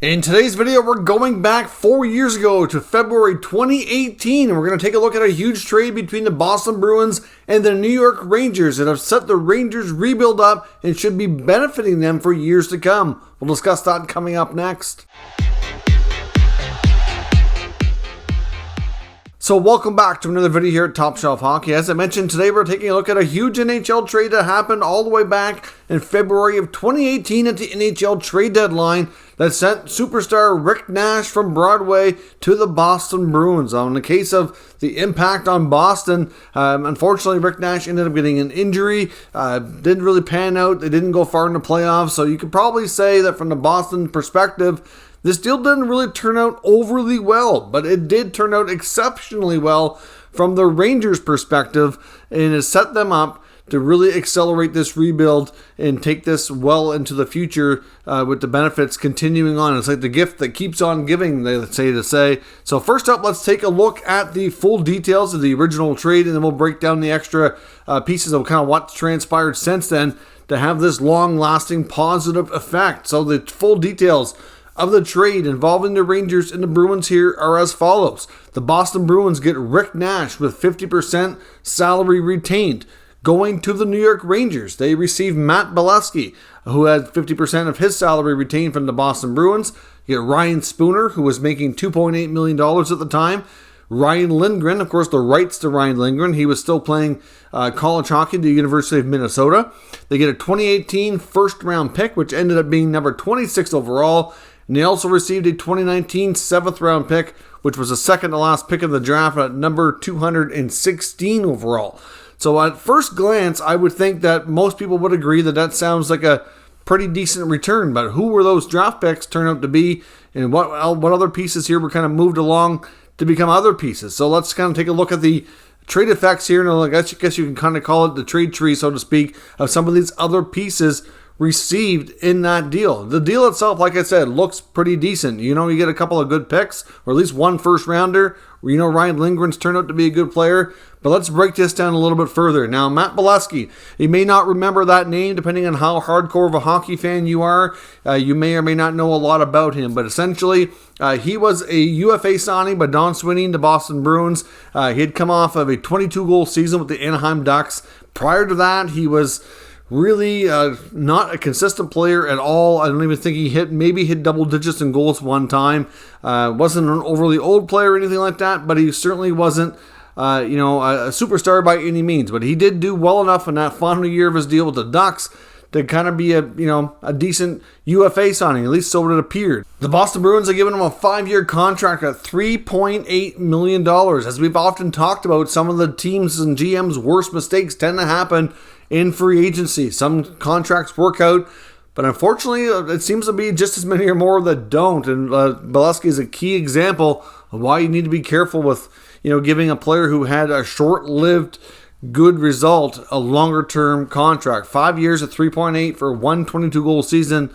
In today's video, we're going back 4 years ago to February 2018, and we're going to take a look at a huge trade between the Boston Bruins and the New York Rangers that have set the Rangers rebuild up and should be benefiting them for years to come. We'll discuss that coming up next. So welcome back to another video here at Top Shelf Hockey. As I mentioned, today we're taking a look at a huge NHL trade that happened all the way back in February of 2018 at the NHL trade deadline that sent superstar Rick Nash from Broadway to the Boston Bruins. In the case of the impact on Boston, unfortunately Rick Nash ended up getting an injury. Didn't really pan out. They didn't go far in the playoffs. So you could probably say that from the Boston perspective, this deal didn't really turn out overly well, but it did turn out exceptionally well from the Rangers' perspective, and it set them up to really accelerate this rebuild and take this well into the future with the benefits continuing on. It's like the gift that keeps on giving, they say. So first up, let's take a look at the full details of the original trade, and then we'll break down the extra pieces of kind of what's transpired since then to have this long-lasting positive effect. So the full details of the trade involving the Rangers and the Bruins here are as follows. The Boston Bruins get Rick Nash with 50% salary retained. Going to the New York Rangers, they receive Matt Bluskey, who had 50% of his salary retained from the Boston Bruins. You get Ryan Spooner, who was making $2.8 million at the time. Ryan Lindgren, of course, the rights to Ryan Lindgren. He was still playing college hockey at the University of Minnesota. They get a 2018 first-round pick, which ended up being number 26 overall. And they also received a 2019 7th-round pick, which was the second-to-last pick of the draft at number 216 overall. So at first glance, I would think that most people would agree that that sounds like a pretty decent return. But who were those draft picks turn out to be, and what other pieces here were kind of moved along to become other pieces? So let's kind of take a look at the trade effects here, and I guess you can kind of call it the trade tree, so to speak, of some of these other pieces received in that deal. The deal itself, like I said, looks pretty decent. You get a couple of good picks, or at least one first rounder. Ryan Lindgren's turned out to be a good player. But let's break this down a little bit further. Now, Matt Bluskey, you may not remember that name depending on how hardcore of a hockey fan you are. You may or may not know a lot about him. But essentially, he was a UFA signing by Don Sweeney to Boston Bruins. He had come off of a 22-goal season with the Anaheim Ducks. Prior to that, he was really not a consistent player at all. I don't even think he hit double digits in goals one time. Wasn't an overly old player or anything like that, but he certainly wasn't a superstar by any means. But he did do well enough in that final year of his deal with the Ducks to kind of be a decent UFA signing. At least so it appeared. The Boston Bruins are giving him a 5-year contract at $3.8 million. As we've often talked about, some of the teams and GM's worst mistakes tend to happen in free agency. Some contracts work out, but unfortunately, it seems to be just as many or more that don't. And Bluskey is a key example of why you need to be careful with, giving a player who had a short-lived good result a longer-term contract. 5 years at 3.8 for one 22-goal season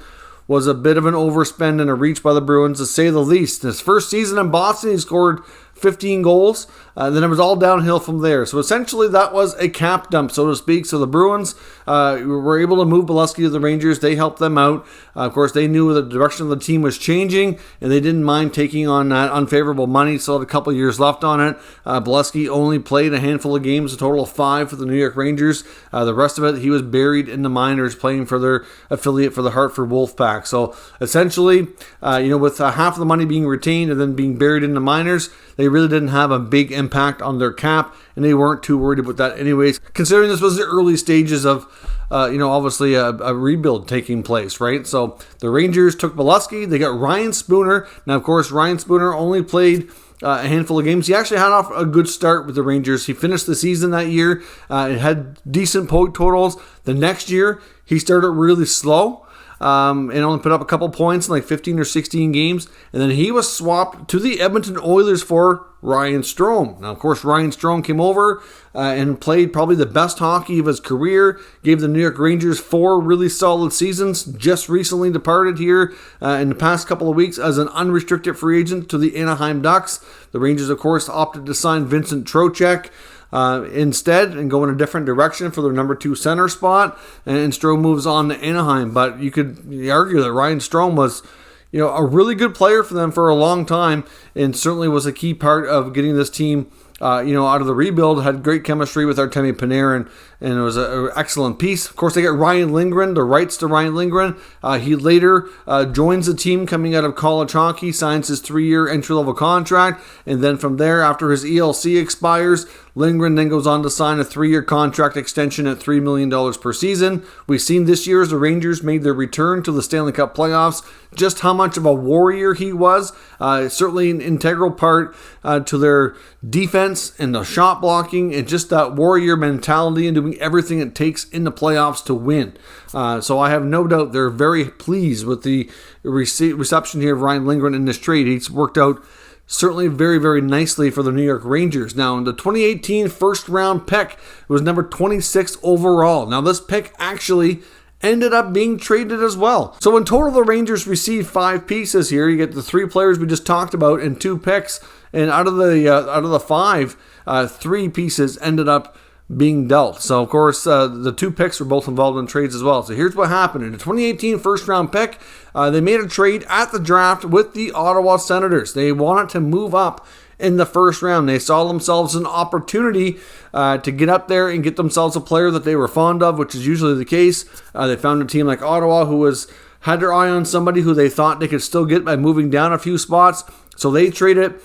was a bit of an overspend and a reach by the Bruins, to say the least. His first season in Boston, he scored 15 goals. Then it was all downhill from there. So essentially that was a cap dump, so to speak. So the Bruins were able to move Bluskey to the Rangers. They helped them out. Of course, they knew the direction of the team was changing, and they didn't mind taking on that unfavorable money. Still had a couple years left on it. Bluskey only played a handful of games, a total of 5 for the New York Rangers. The rest of it, he was buried in the minors playing for their affiliate for the Hartford Wolfpack. So essentially, with half of the money being retained and then being buried in the minors, they really didn't have a big impact on their cap, and they weren't too worried about that anyways, considering this was the early stages of, obviously a rebuild taking place, right? So the Rangers took Bluskey. They got Ryan Spooner. Now, of course, Ryan Spooner only played a handful of games. He actually had off a good start with the Rangers. He finished the season that year. It had decent point totals. The next year, he started really slow. And only put up a couple points in like 15 or 16 games. And then he was swapped to the Edmonton Oilers for Ryan Strome. Now, of course, Ryan Strome came over and played probably the best hockey of his career. Gave the New York Rangers 4 really solid seasons. Just recently departed here in the past couple of weeks as an unrestricted free agent to the Anaheim Ducks. The Rangers, of course, opted to sign Vincent Trocheck instead and go in a different direction for their number 2 center spot, and Strome moves on to Anaheim. But you could argue that Ryan Strome was a really good player for them for a long time, and certainly was a key part of getting this team out of the rebuild. Had great chemistry with Artemi Panarin, and it was an excellent piece. Of course, they get Ryan Lindgren, the rights to Ryan Lindgren. He later joins the team coming out of college hockey, signs his 3-year entry-level contract, and then from there, after his ELC expires, Lindgren then goes on to sign a 3-year contract extension at $3 million per season. We've seen this year as the Rangers made their return to the Stanley Cup playoffs, just how much of a warrior he was. Certainly an integral part to their defense and the shot blocking and just that warrior mentality and doing everything it takes in the playoffs to win. So I have no doubt they're very pleased with the reception here of Ryan Lindgren in this trade. He's worked out certainly very, very nicely for the New York Rangers. Now, in the 2018 first-round pick, it was number 26 overall. Now, this pick actually ended up being traded as well. So in total, the Rangers received 5 pieces here. You get the 3 players we just talked about and 2 picks. And out of the 5, 3 pieces ended up being dealt. So, of course, the 2 picks were both involved in trades as well. So here's what happened. In the 2018 first-round pick, they made a trade at the draft with the Ottawa Senators. They wanted to move up in the first round. They saw themselves an opportunity to get up there and get themselves a player that they were fond of, which is usually the case. They found a team like Ottawa who had their eye on somebody who they thought they could still get by moving down a few spots. So they traded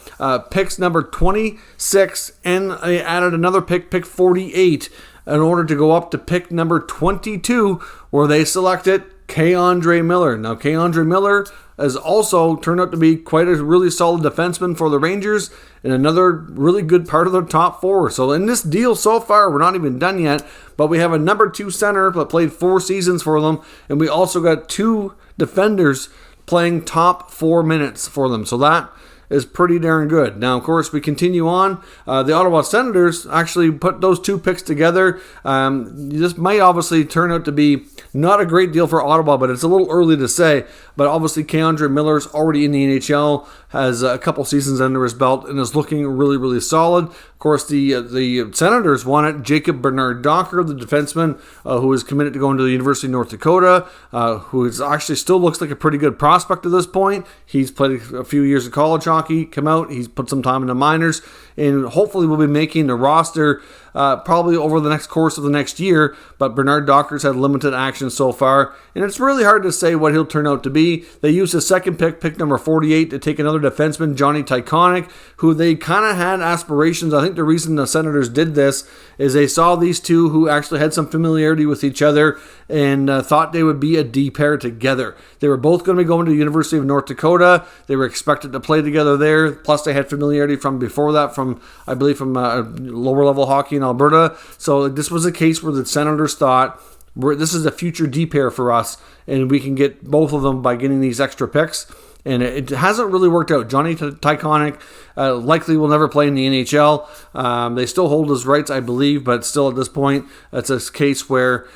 picks number 26, and they added another pick 48, in order to go up to pick number 22, where they selected K'Andre Miller. Now, K'Andre Miller has also turned out to be quite a really solid defenseman for the Rangers and another really good part of their top 4. So in this deal so far, we're not even done yet, but we have a number 2 center that played 4 seasons for them, and we also got 2 defenders playing top 4 minutes for them. So that is pretty darn good. Now, of course, we continue on. The Ottawa Senators actually put those 2 picks together. This might obviously turn out to be not a great deal for Ottawa, but it's a little early to say. But obviously, K'Andre Miller's already in the NHL, has a couple seasons under his belt, and is looking really, really solid. Of course, the Senators wanted Jacob Bernard-Docker, the defenseman who is committed to going to the University of North Dakota, who is actually still looks like a pretty good prospect at this point. He's played a few years of college hockey, come out, he's put some time in the minors, and hopefully will be making the roster probably over the next course of the next year. But Bernard-Docker's had limited action so far, and it's really hard to say what he'll turn out to be. They used his second pick number 48, to take another defenseman, Johnny Tyconic, who they kind of had aspirations. I think the reason the Senators did this is they saw these two who actually had some familiarity with each other and thought they would be a D pair together. They were both going to be going to the University of North Dakota. They were expected to play together there. Plus, they had familiarity from before that, from lower level hockey in Alberta. So this was a case where the Senators thought, this is a future D pair for us, and we can get both of them by getting these extra picks. And it hasn't really worked out. Johnny Tyconic likely will never play in the NHL. They still hold his rights, I believe, but still at this point, it's a case where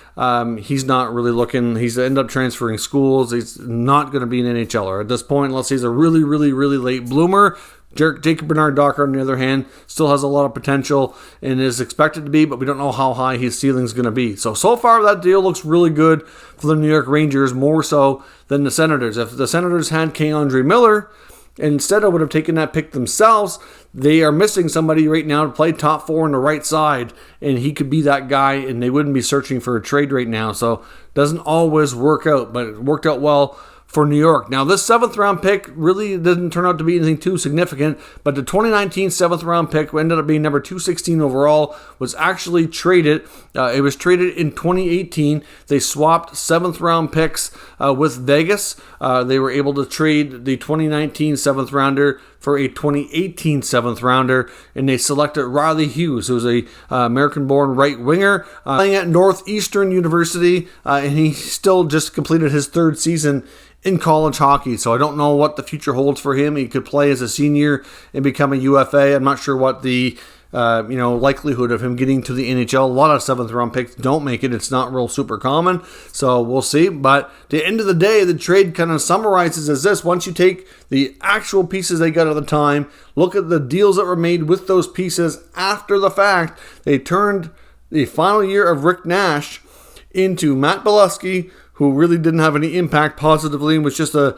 he's not really looking. He's ended up transferring schools. He's not going to be an NHLer at this point, unless he's a really, really, really late bloomer. Jacob Bernard-Docker, on the other hand, still has a lot of potential and is expected to be, but we don't know how high his ceiling is going to be. So far, that deal looks really good for the New York Rangers, more so than the Senators. If the Senators had K'Andre Miller, instead of would have taken that pick themselves, they are missing somebody right now to play top 4 on the right side, and he could be that guy, and they wouldn't be searching for a trade right now. So it doesn't always work out, but it worked out well for New York. Now, this 7th round pick really didn't turn out to be anything too significant, but the 2019 7th round pick ended up being number 216 overall, was actually traded. It was traded in 2018. They swapped 7th round picks with Vegas. They were able to trade the 2019 7th rounder for a 2018 7th rounder, and they selected Riley Hughes, who's a American-born right winger, playing at Northeastern University, and he still just completed his 3rd season in college hockey. So I don't know what the future holds for him. He could play as a senior and become a UFA. I'm not sure what the likelihood of him getting to the NHL. A lot of 7th round picks don't make it. It's not real super common. So we'll see. But at the end of the day, the trade kind of summarizes as this. Once you take the actual pieces they got at the time, look at the deals that were made with those pieces after the fact, they turned the final year of Rick Nash into Matt Bluskey, who really didn't have any impact positively and was just a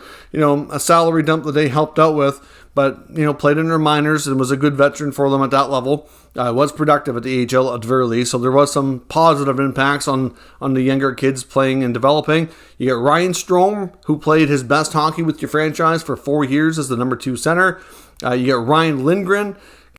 salary dump that they helped out with, but played in their minors and was a good veteran for them at that level. Was productive at the AHL at the very least, so there was some positive impacts on the younger kids playing and developing. You get Ryan Strome, who played his best hockey with your franchise for 4 years as the number 2 center. You get Ryan Lindgren,